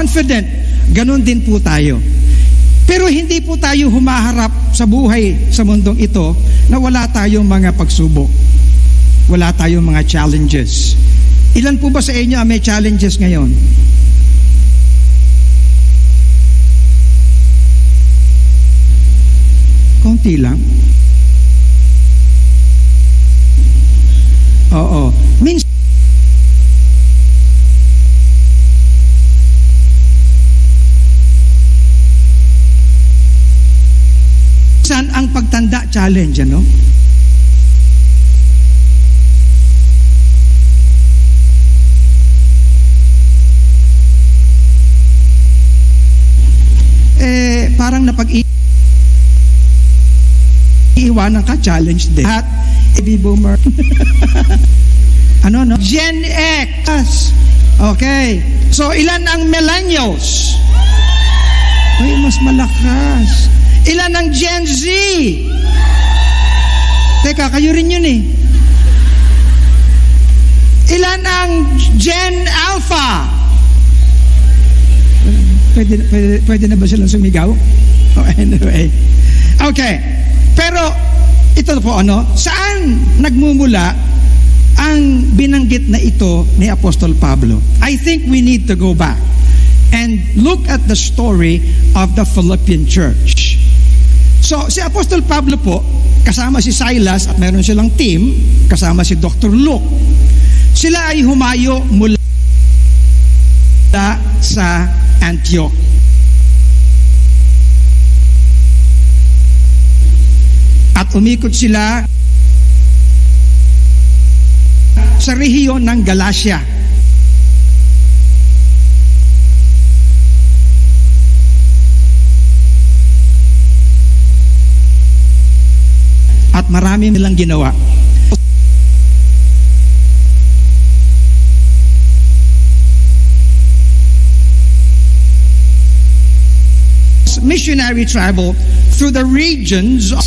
confident. Ganon din po tayo. Pero hindi po tayo humaharap sa buhay sa mundong ito na wala tayong mga pagsubok. Wala tayong mga challenges. Ilan po ba sa inyo ang may challenges ngayon? Konti lang. Oo. Minsan ang pagtanda challenge, ano? Parang napag-iiwanan ka, challenge din. At baby boomer. Ano, no? Gen X. Okay. So, ilan ang millennials? Uy, mas malakas. Ilan ang Gen Z? Teka, kayo rin yun eh. Ilan ang Gen Alpha? Pwede na ba silang sumigaw? Oh, anyway. Okay. Pero, ito po, saan nagmumula ang binanggit na ito ni Apostol Pablo? I think we need to go back and look at the story of the Philippian church. So, si Apostol Pablo po, kasama si Silas at meron silang team, kasama si Dr. Luke. Sila ay humayo mula sa Antioch. At umikot sila sa rehiyon ng Galacia. At marami nilang ginawa. Missionary travel through the regions of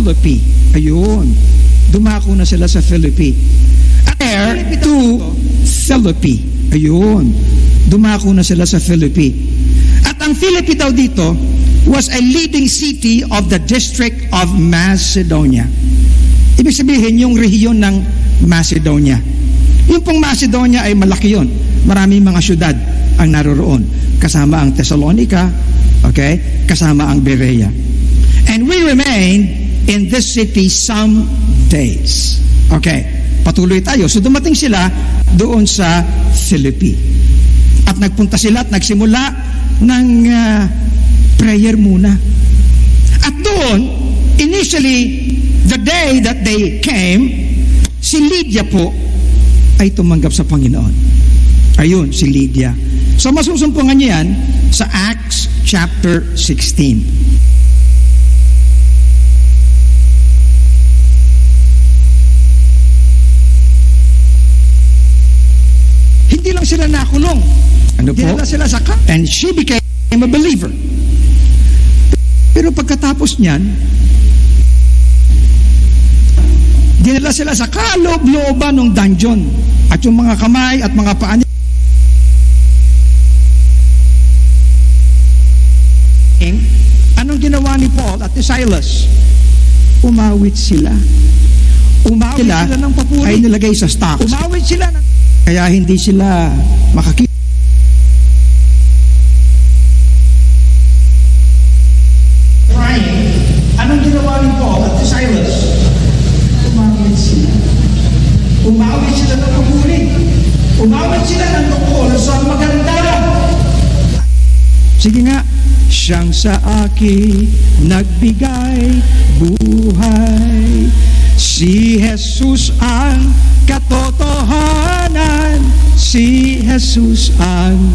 Philippi. Ayun. Dumako na sila sa Philippi. Air to Philippi. Ayun. Dumako na sila sa Philippi. At ang Philippi daw dito was a leading city of the district of Macedonia. Ibig sabihin yung rehiyon ng Macedonia. Yung pong Macedonia ay malaki yun. Maraming mga syudad ang naroroon. Kasama ang Thessalonica, okay? Kasama ang Berea. And we remained in this city some days. Okay, patuloy tayo. So dumating sila doon sa Philippi. At nagpunta sila at nagsimula ng prayer muna. At doon, initially, the day that they came, si Lydia po ay tumanggap sa Panginoon. Ayun, si Lydia. So masusumpungan niyo yan sa Acts chapter 16. Hindi lang sila nakulong. Ano po? Dinala sila sa camp. And she became a believer. Pero pagkatapos niyan, dinala sila sa kaloob-looban ng dungeon. At yung mga kamay at mga paa niya, ano Anong ginawa ni Paul at ni Silas? Umawit sila. Umawit sila ng papuri. Ay nilagay sa stocks. Umawit sila. Kaya hindi sila makakita. Anong ginawa ni Paul at ni Silas? Umawit sila. Umawit sila ng papuri. Umawit sila ng tungkol sa maganda. Sige nga. Siyang sa akin nagbigay buhay. Si Jesus ang katotohanan. Si Jesus ang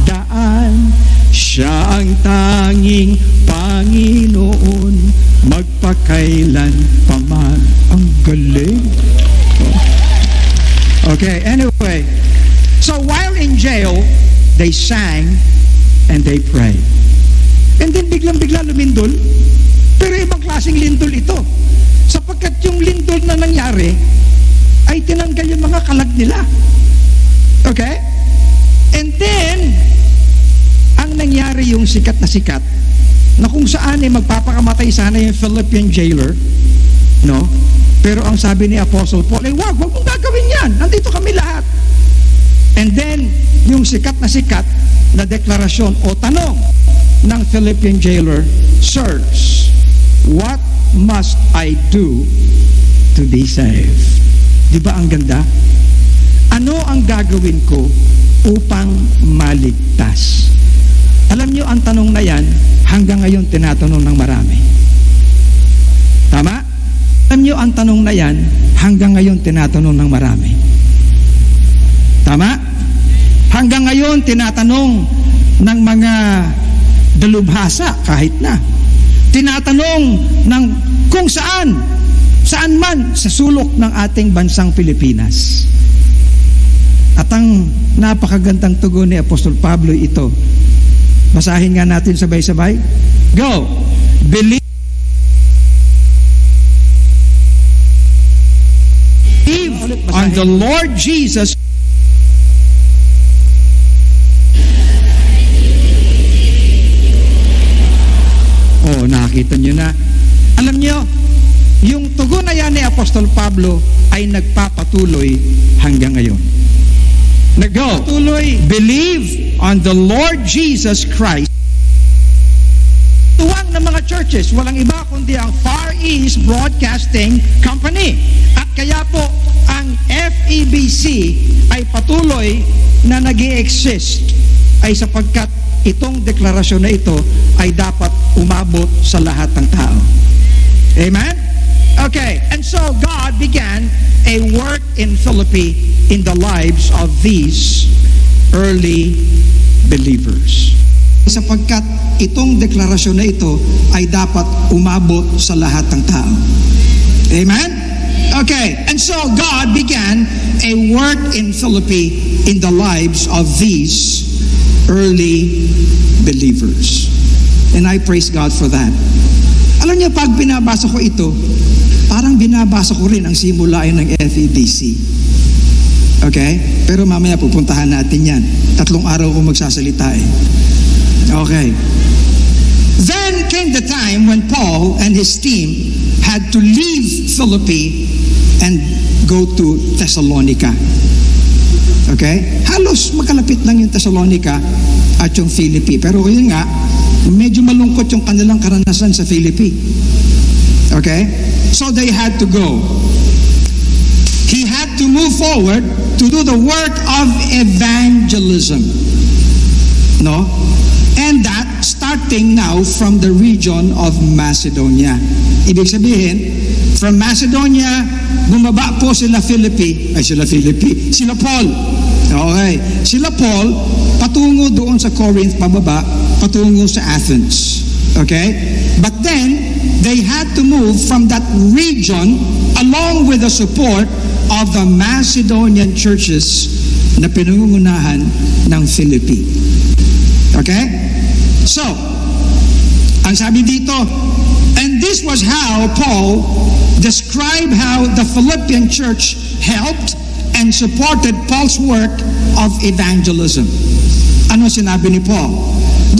daan. Siya ang tanging Panginoon, magpakailan paman. Ang galing. Okay, anyway. So while in jail, they sang and they prayed. And then biglang-bigla lumindol. Pero ibang klaseng lindol ito. Sapagkat yung lindol na nangyari ay tinanggal yung mga kalag nila. Okay? And then, ang nangyari yung sikat na kung saan ay magpapakamatay sana yung Philippian jailer, no? Pero ang sabi ni Apostle Paul, ay wag mong gagawin yan. Nandito kami lahat. And then, yung sikat na deklarasyon o tanong ng Philippian jailer, Sirs, what must I do to be saved? Di ba ang ganda? Ano ang gagawin ko upang maligtas? Alam niyo, ang tanong na yan, hanggang ngayon tinatanong ng marami. Tama? Alam niyo, ang tanong na yan, hanggang ngayon tinatanong ng marami. Tama? Hanggang ngayon tinatanong ng mga dalubhasa kahit na. Tinatanong ng kung saan man sa sulok ng ating bansang Pilipinas. At ang napakagandang tugon ni Apostol Pablo ito. Basahin nga natin sabay-sabay. Go! Believe on the Lord Jesus. Oh, nakita nyo na. Alam nyo, yung tugon na yan ni Apostol Pablo ay nagpapatuloy hanggang ngayon. Nag-go. Patuloy. Believe on the Lord Jesus Christ. Tuwang ng mga churches, walang iba kundi ang Far East Broadcasting Company. At kaya po, ang FEBC ay patuloy na nag-i-exist ay sapagkat itong deklarasyon na ito ay dapat umabot sa lahat ng tao. Amen? Okay, and so God began a work in Philippi in the lives of these early believers. Sapagkat itong deklarasyon na ito ay dapat umabot sa lahat ng tao. Amen? Okay, and so God began a work in Philippi in the lives of these early believers. And I praise God for that. Alam niyo, pag binabasa ko ito, parang binabasa ko rin ang simulain ng FEBC. Okay? Pero mamaya pupuntahan natin yan. 3 araw ko magsasalita eh. Okay. Then came the time when Paul and his team had to leave Philippi and go to Thessalonica. Okay? Halos magkalapit lang yung Thessalonica at yung Philippi. Pero yun nga, medyo malungkot yung kanilang karanasan sa Philippi. Okay? So they had to go. He had to move forward to do the work of evangelism. No? And that starting now from the region of Macedonia. Ibig sabihin, from Macedonia, bumaba po sila Paul. Okay. Sila Paul, patungo doon sa Corinth, pababa, patungo sa Athens. Okay? But then, they had to move from that region along with the support of the Macedonian churches na pinangungunahan ng Philippi. Okay? So, ang sabi dito, and this was how Paul described how the Philippian church helped and supported Paul's work of evangelism. Ano sinabi ni Paul?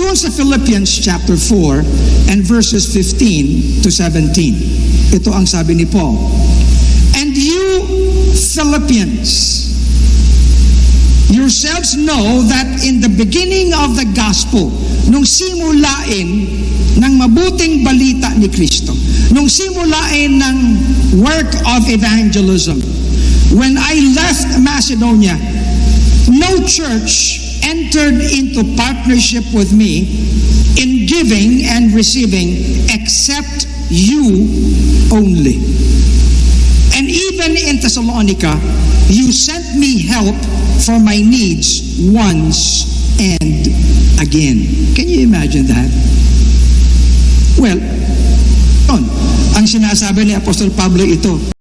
Doon sa Philippians chapter 4 and verses 15 to 17. Ito ang sabi ni Paul. And you Philippians, yourselves know that in the beginning of the gospel, nung simulain ng mabuting balita ni Kristo, nung simulain ng work of evangelism, when I left Macedonia, no church entered into partnership with me in giving and receiving except you only. And even in Thessalonica, you sent me help for my needs once and again. Can you imagine that? Well, ang sinasabi ni Apostol Pablo ito,